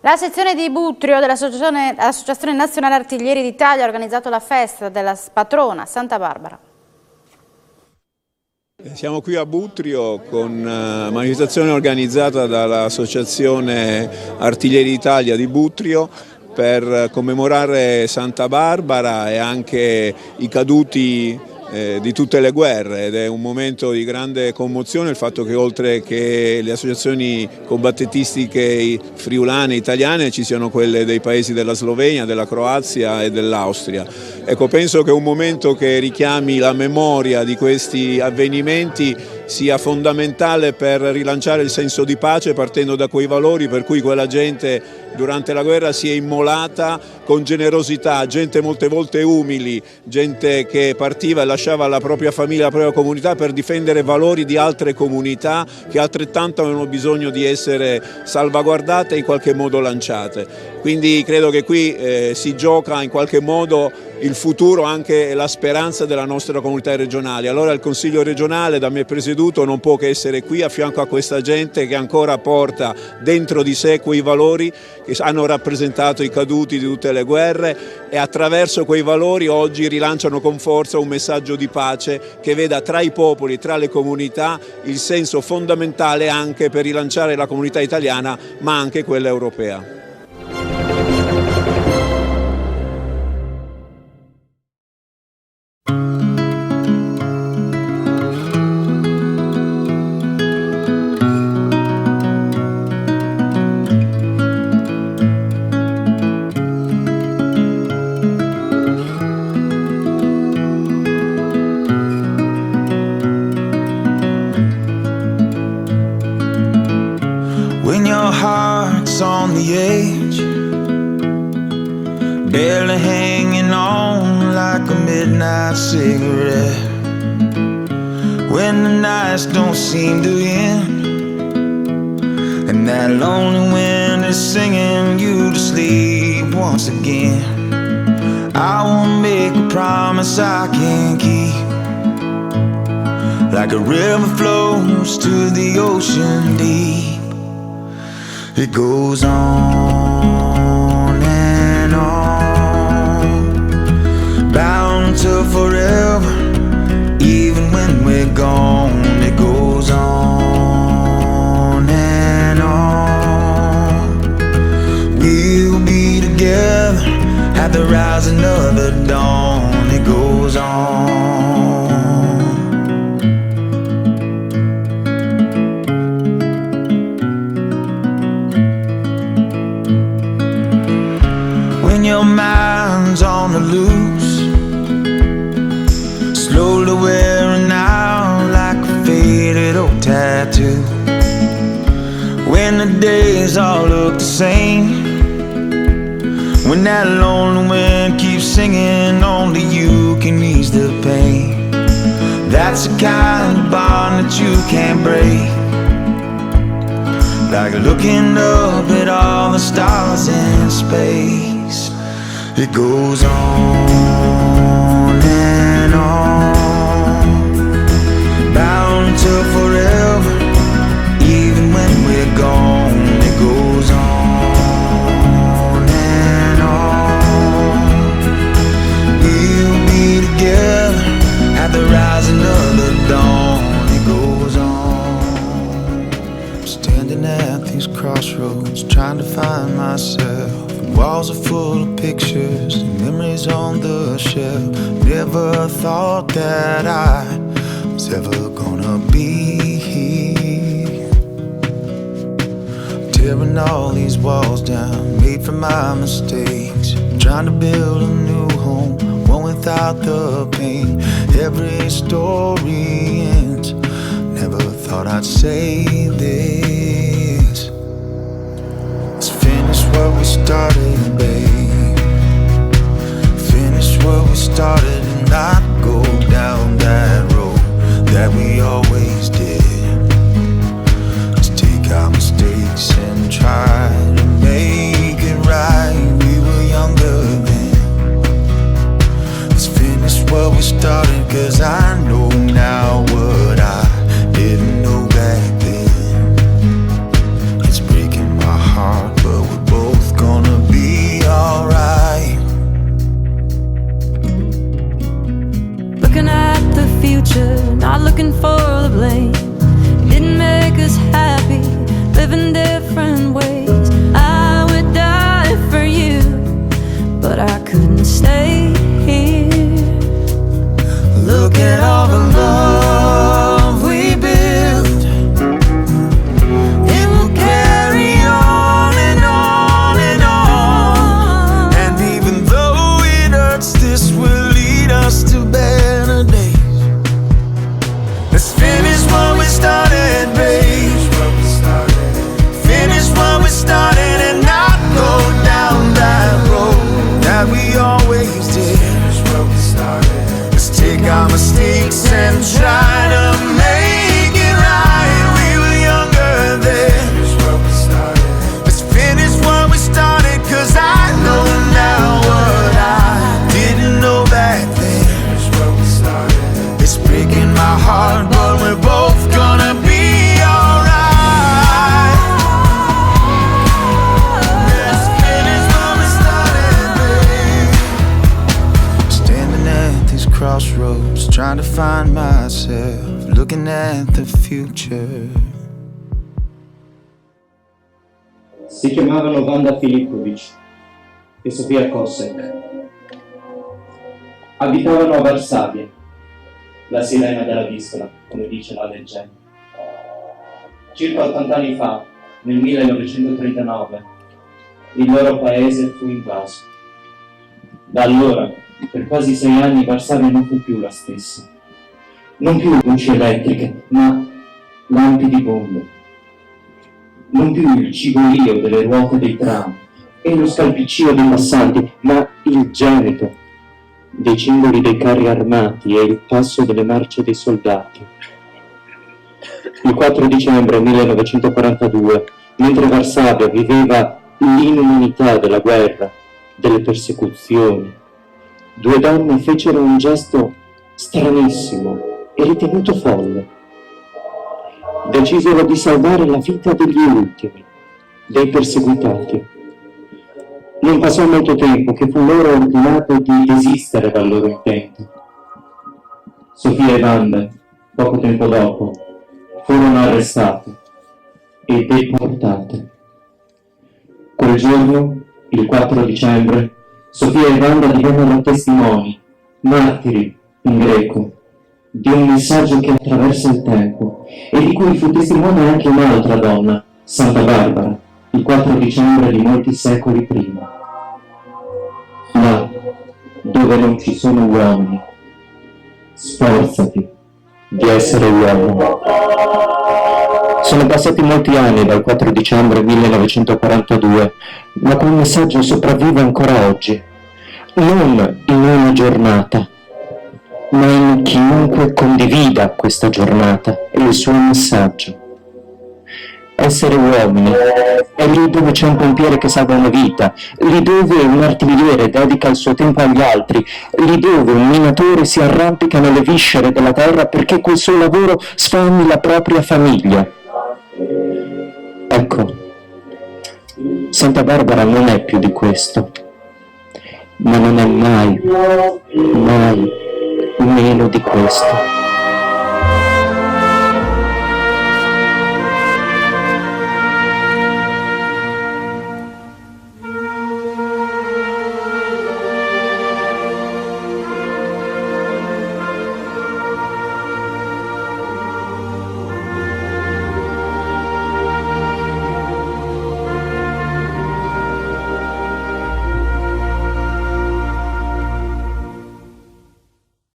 La sezione di Butrio dell'Associazione Nazionale Artiglieri d'Italia ha organizzato la festa della patrona Santa Barbara. Siamo qui a Butrio con una manifestazione organizzata dall'Associazione Artiglieri d'Italia di Butrio per commemorare Santa Barbara e anche i caduti di tutte le guerre, ed è un momento di grande commozione il fatto che oltre che le associazioni combattentistiche friulane italiane ci siano quelle dei paesi della Slovenia, della Croazia e dell'Austria. Ecco, penso che un momento che richiami la memoria di questi avvenimenti sia fondamentale per rilanciare il senso di pace, partendo da quei valori per cui quella gente durante la guerra si è immolata con generosità, gente molte volte umili, gente che partiva e lasciava la propria famiglia, la propria comunità per difendere valori di altre comunità che altrettanto avevano bisogno di essere salvaguardate e in qualche modo lanciate. Quindi credo che qui si gioca in qualche modo il futuro, anche la speranza della nostra comunità regionale. Allora il Consiglio regionale da me presieduto non può che essere qui a fianco a questa gente che ancora porta dentro di sé quei valori che hanno rappresentato i caduti di tutte le guerre e attraverso quei valori oggi rilanciano con forza un messaggio di pace che veda tra i popoli, tra le comunità, il senso fondamentale anche per rilanciare la comunità italiana ma anche quella europea. When your heart's on the edge, barely hanging on like a midnight cigarette, when the nights don't seem to end, and that lonely wind is singing you to sleep once again, I won't make a promise I can't keep. Like a river flows to the ocean deep, it goes on and on, bound to forever, even when we're gone. It goes on and on. We'll be together at the rising of the dawn. It goes on. Your mind's on the loose, slowly wearing out like a faded old tattoo. When the days all look the same, when that lonely wind keeps singing, only you can ease the pain. That's the kind of bond that you can't break, like looking up at all the stars in space. It goes on and on, bound to forever, even when we're gone. It goes on and on. We'll be together at the rising of the dawn. It goes on. I'm standing at these crossroads, trying to find myself. Walls are full of pictures and memories on the shelf. Never thought that I was ever gonna be here, tearing all these walls down, made from my mistakes, trying to build a new home, one without the pain. Every story ends, never thought I'd say this. Let's finish what we started, babe. Finish what we started and not go down that road that we always did. Let's take our mistakes and try to make it right. We were younger then. Let's finish what we started, 'cause I know now what I didn't know back then. It's breaking my heart, but we're both future. Si chiamavano Wanda Filippovic e Sofia Kosek. Abitavano a Varsavia, la sirena della Vistola, come dice la leggenda. Circa 80 anni fa, nel 1939, il loro paese fu invaso. Da allora, per quasi 6 anni, Varsavia non fu più la stessa. Non più luci elettriche, ma lampi di bombe. Non più il cigolio delle ruote dei tram e lo scalpiccio dei passanti, ma il gemito dei cingoli dei carri armati e il passo delle marce dei soldati. Il 4 dicembre 1942, mentre Varsavia viveva l'inumanità della guerra, delle persecuzioni, 2 donne fecero un gesto stranissimo e ritenuto folle. Decisero di salvare la vita degli ultimi, dei perseguitati. Non passò molto tempo che fu loro ordinato di desistere dal loro intento. Sofia e Wanda, poco tempo dopo, furono arrestate e deportate. Quel giorno, il 4 dicembre, Sofia e Wanda divennero testimoni, martiri in greco, di un messaggio che attraversa il tempo e di cui fu testimone anche un'altra donna, Santa Barbara, il 4 dicembre di molti secoli prima. Là, dove non ci sono uomini, sforzati di essere uomo. Sono passati molti anni dal 4 dicembre 1942, ma quel messaggio sopravvive ancora oggi, non in una giornata, ma in chiunque condivida questa giornata e il suo messaggio. Essere uomini è lì dove c'è un pompiere che salva una vita, lì dove un artigliere dedica il suo tempo agli altri, lì dove un minatore si arrampica nelle viscere della terra perché quel suo lavoro sfami la propria famiglia. Ecco, Santa Barbara non è più di questo, ma non è mai, mai meno di questo.